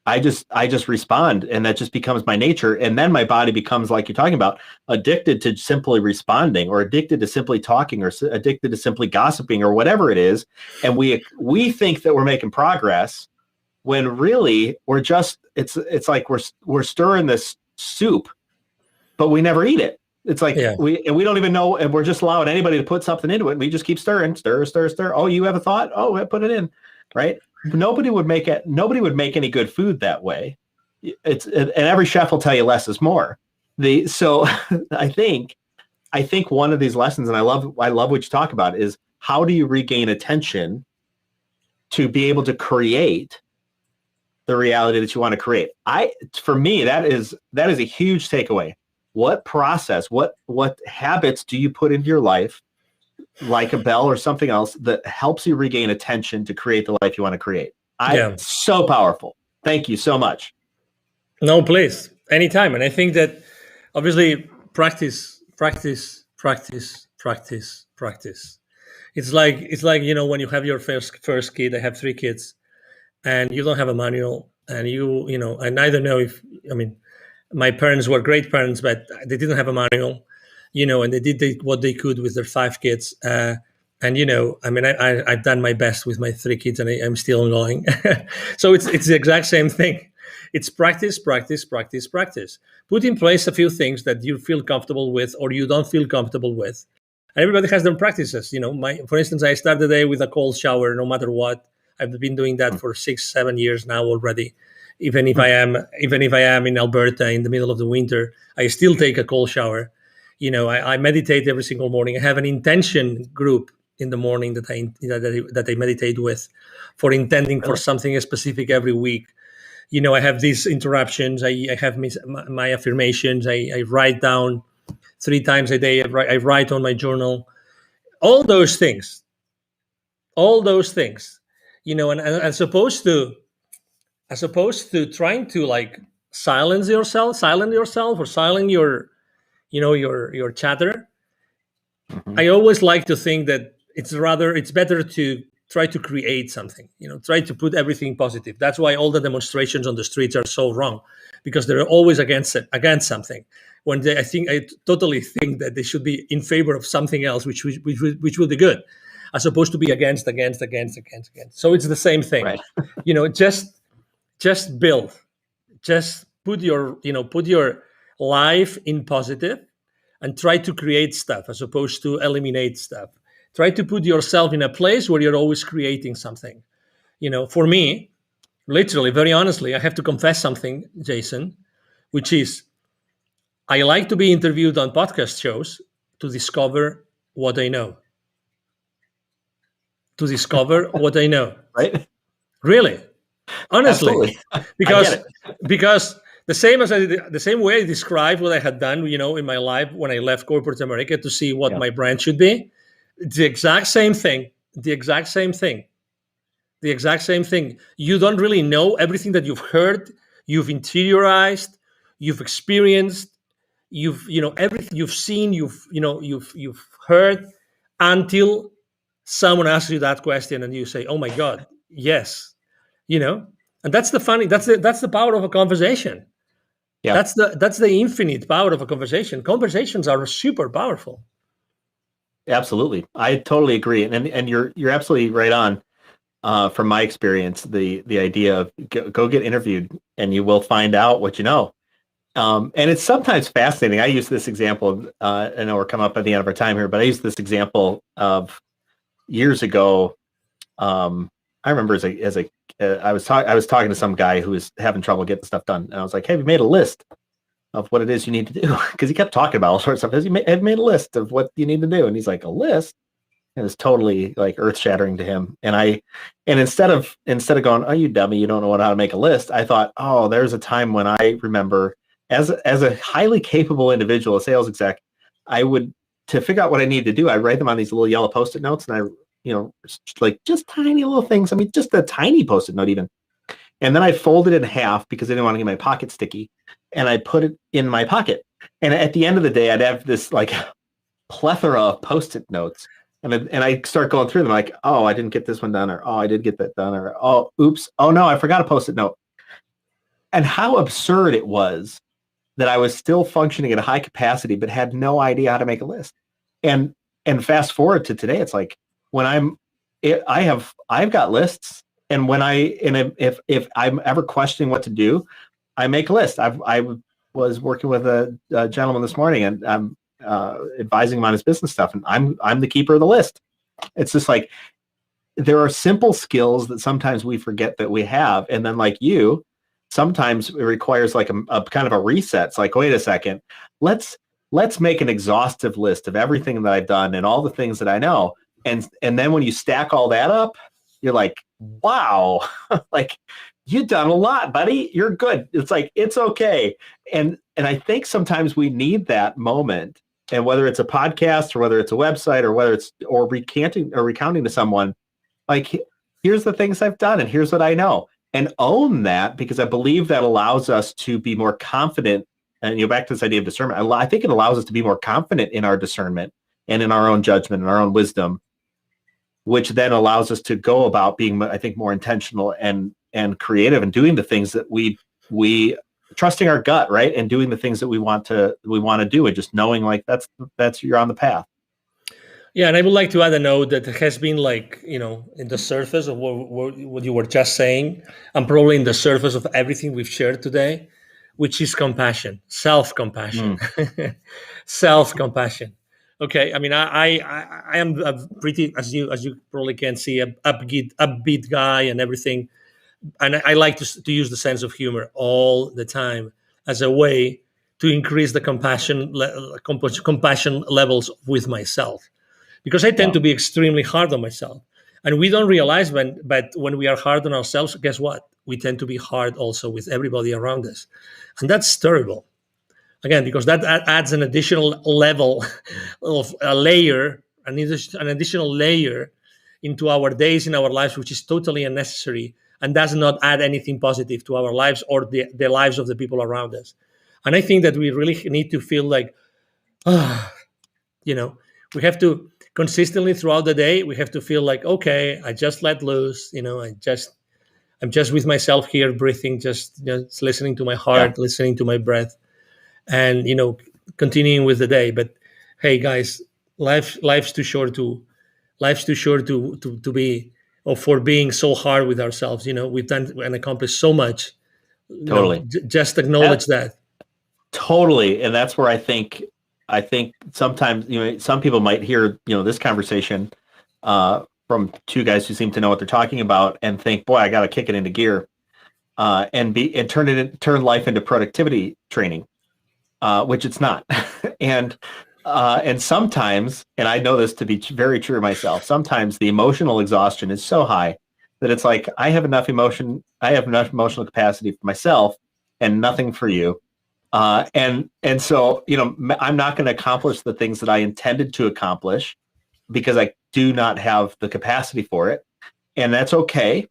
I just respond, and that just becomes my nature. And then my body becomes, like you're talking about, addicted to simply responding, or addicted to simply talking, or addicted to simply gossiping, or whatever it is. And we think that we're making progress when really we're just, it's like we're stirring this soup, but we never eat it. It's like we don't even know, and we're just allowing anybody to put something into it. And we just keep stir. Oh, you have a thought? Oh, I put it in, right? Nobody would make any good food that way. And every chef will tell you less is more. So I think one of these lessons, and I love what you talk about, is how do you regain attention to be able to create the reality that you want to create? For me, that is a huge takeaway. what process, what habits do you put into your life, like a bell or something else, that helps you regain attention to create the life you want to create? So powerful. Thank you so much. No, please, anytime. And I think that obviously practice. It's like, you know, when you have your first kid. I have 3 kids, and you don't have a manual, and you know, I neither know if, I mean, my parents were great parents, but they didn't have a manual, you know, and they did what they could with their 5 kids. And, you know, I mean, I've done my best with my 3 kids, and I'm still going. So it's the exact same thing. It's practice. Put in place a few things that you feel comfortable with or you don't feel comfortable with. And everybody has their practices. You know, for instance, I start the day with a cold shower, no matter what. I've been doing that for 6-7 years now already. Even if I am in Alberta in the middle of the winter, I still take a cold shower. You know, I meditate every single morning. I have an intention group in the morning that I meditate with, for intending for something specific every week. You know, I have these interruptions. I have my affirmations. I write down 3 times a day. I write on my journal. All those things. You know, and as opposed to trying to like silence yourself or silence your, you know, your chatter. I always like to think that it's better to try to create something, you know, try to put everything positive. That's why all the demonstrations on the streets are so wrong, because they're always against something. When I totally think that they should be in favor of something else, which will be good, as opposed to be against. So it's the same thing, right? You know, just build, just put your life in positive, and try to create stuff as opposed to eliminate stuff. Try to put yourself in a place where you're always creating something. You know, for me, literally, very honestly, I have to confess something, Jason, which is I like to be interviewed on podcast shows to discover what I know. Right? Really, honestly. Absolutely. because the same way I described what I had done, you know, in my life when I left corporate America to see what my brand should be. It's the exact same thing. You don't really know everything that you've heard, you've interiorized, you've experienced, everything you've seen, you've heard, until someone asks you that question and you say, "Oh my God, yes," you know. And that's the power of a conversation. Yeah, that's the infinite power of a conversation. Conversations are super powerful. Absolutely, I totally agree, and you're absolutely right on. From my experience, the idea of go get interviewed, and you will find out what you know. And it's sometimes fascinating. I use this example. I know we're coming up at the end of our time here, but I use this example of years ago. I remember I was talking to some guy who was having trouble getting stuff done, and I was like, "Hey, have you made a list of what it is you need to do?" Because he kept talking about all sorts of stuff. Have made a list of what you need to do, and he's like, "A list?" And it's totally like earth shattering to him. And instead of going, "Oh, you dummy, you don't know how to make a list," I thought, "Oh, there's a time when I remember as a highly capable individual, a sales exec, to figure out what I need to do, I write them on these little yellow Post-it notes, and like just tiny little things. I mean, just a tiny Post-it note even. And then I folded it in half because I didn't want to get my pocket sticky, and I put it in my pocket. And at the end of the day, I'd have this like plethora of Post-it notes. And I start going through them like, "Oh, I didn't get this one done," or "Oh, I did get that done," or "Oh, oops. Oh no, I forgot a Post-it note." And how absurd it was that I was still functioning at a high capacity, but had no idea how to make a list. And fast forward to today, it's like when I've got lists, and if I'm ever questioning what to do, I make a list. I was working with a gentleman this morning, and I'm advising him on his business stuff, and I'm the keeper of the list. It's just like there are simple skills that sometimes we forget that we have, and then like you, sometimes it requires like a kind of a reset. It's like, wait a second, let's make an exhaustive list of everything that I've done and all the things that I know, and then when you stack all that up, you're like, wow, like you've done a lot, buddy. You're good. It's like, it's okay. And I think sometimes we need that moment. And whether it's a podcast or whether it's a website or whether it's recounting to someone, like, here's the things I've done and here's what I know, and own that, because I believe that allows us to be more confident. And back to this idea of discernment, I think it allows us to be more confident in our discernment and in our own judgment and our own wisdom, which then allows us to go about being, I think, more intentional and creative and doing the things that we trusting our gut, right? And doing the things that we want to do, and just knowing like that's you're on the path. Yeah, and I would like to add a note that has been like, in the surface of what you were just saying, and probably in the surface of everything we've shared today, which is compassion, self-compassion, self-compassion. Okay, I mean, I am a pretty, as you probably can see, a upbeat guy and everything, and I like to use the sense of humor all the time as a way to increase the compassion levels with myself, because I tend to be extremely hard on myself, and we don't realize but when we are hard on ourselves, guess what? We tend to be hard also with everybody around us, and that's terrible. Again, because that adds an additional level of a layer, an additional layer into our days in our lives, which is totally unnecessary and does not add anything positive to our lives or the lives of the people around us. And I think that we really need to feel like, we have to consistently throughout the day, we have to feel like, okay, I just let loose, I'm just with myself here, breathing, just listening to my heart, listening to my breath, and continuing with the day. But hey, guys, life's too short to be, or for being so hard with ourselves. We've done and accomplished so much. Totally. Just acknowledge that. Totally, and that's where I think sometimes some people might hear this conversation from two guys who seem to know what they're talking about and think, boy, I got to kick it into gear, and turn life into productivity training, which it's not. and sometimes, and I know this to be very true myself, sometimes the emotional exhaustion is so high that it's like, I have enough emotional capacity for myself and nothing for you. And so, I'm not going to accomplish the things that I intended to accomplish because I do not have the capacity for it. And that's okay.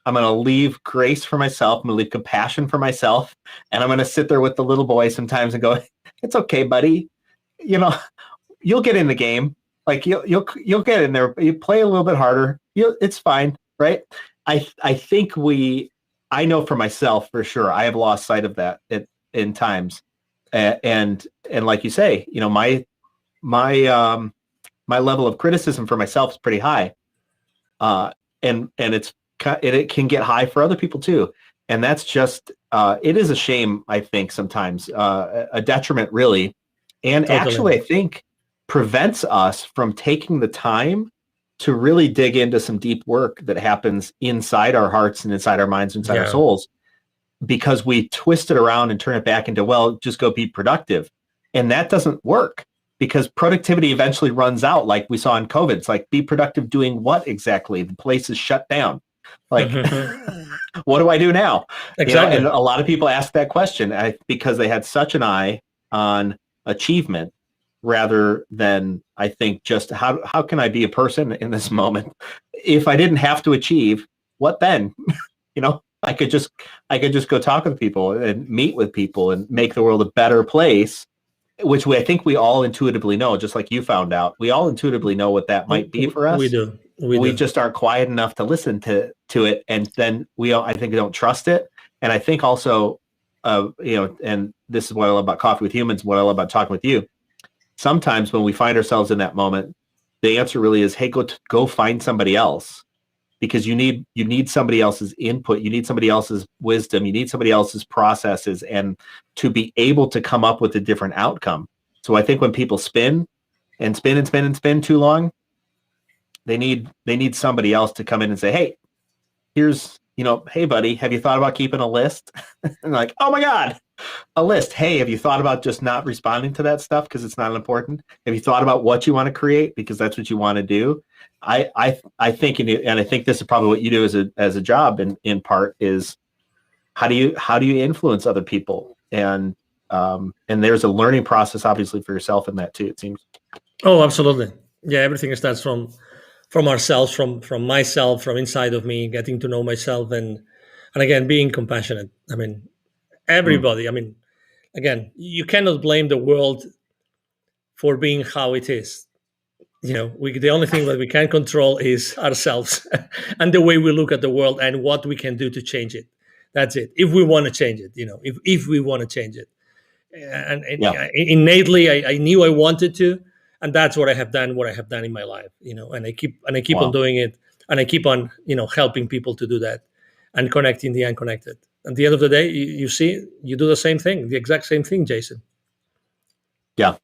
I'm going to leave grace for myself. I'm going to leave compassion for myself. And I'm going to sit there with the little boy sometimes and go, it's okay, buddy. You'll get in the game. Like you'll get in there. You play a little bit harder. It's fine. Right. I think I know for myself, for sure, I have lost sight of that in times. And like you say, my level of criticism for myself is pretty high. And it can get high for other people too. And that's just, it is a shame, I think, sometimes, a detriment really. And totally. Actually, I think prevents us from taking the time to really dig into some deep work that happens inside our hearts and inside our minds, inside our souls, because we twist it around and turn it back into, well, just go be productive. And that doesn't work, because productivity eventually runs out, like we saw in COVID. It's like, be productive doing what exactly? The place is shut down. Like, what do I do now? Exactly. And a lot of people ask that question because they had such an eye on achievement rather than, I think, just how can I be a person in this moment? If I didn't have to achieve, what then? I could just go talk with people and meet with people and make the world a better place, which I think we all intuitively know, just like you found out. We all intuitively know what that might be for us. We do. We just aren't quiet enough to listen to it, and then I think we don't trust it. And I think also, and this is what I love about Coffee with Humans, what I love about talking with you. Sometimes when we find ourselves in that moment, the answer really is, hey, go find somebody else, because you need somebody else's input, you need somebody else's wisdom, you need somebody else's processes, and to be able to come up with a different outcome. So I think when people spin and spin and spin and spin too long, they need somebody else to come in and say, hey, here's, hey buddy, have you thought about keeping a list? And like, oh my God, a list. Hey, have you thought about just not responding to that stuff because it's not important? Have you thought about what you want to create because that's what you want to do? I think, and I think this is probably what you do as a job in part, is how do you influence other people? And there's a learning process, obviously, for yourself in that too, it seems. Oh, absolutely. Yeah, everything starts from ourselves, from myself, from inside of me, getting to know myself, and again, being compassionate. I mean, everybody. I mean, again, you cannot blame the world for being how it is. The only thing that we can control is ourselves and the way we look at the world and what we can do to change it. That's it. If we want to change it, if we want to change it, and innately, I knew I wanted to, and that's what I have done. What I have done in my life, and I keep on doing it, and I keep on, helping people to do that, and connecting the unconnected. At the end of the day, you see, you do the same thing, the exact same thing, Jason. Yeah.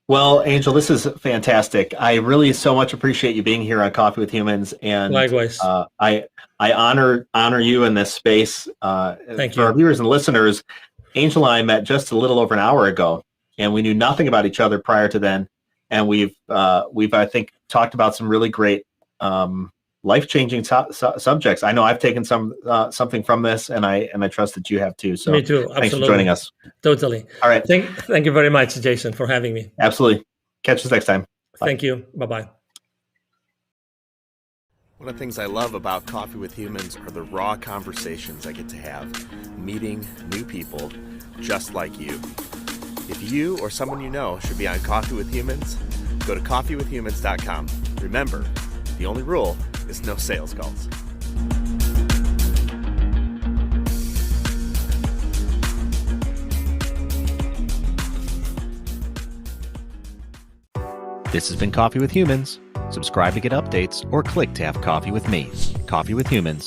Well, Angel, this is fantastic. I really so much appreciate you being here on Coffee with Humans, and likewise, I honor you in this space. Thank for you. our viewers and listeners. Angel and I met just a little over an hour ago, and we knew nothing about each other prior to then. And we've I think talked about some really great life-changing subjects. I know I've taken something from this, and I trust that you have too. So me too. Absolutely. Thanks for joining us. Totally. All right. Thank you very much, Jason, for having me. Absolutely. Catch us next time. Bye. Thank you. Bye-bye. One of the things I love about Coffee with Humans are the raw conversations I get to have, meeting new people just like you. If you or someone you know should be on Coffee with Humans, go to coffeewithhumans.com. Remember, the only rule is no sales calls. This has been Coffee with Humans. Subscribe to get updates or click to have coffee with me. Coffee with Humans.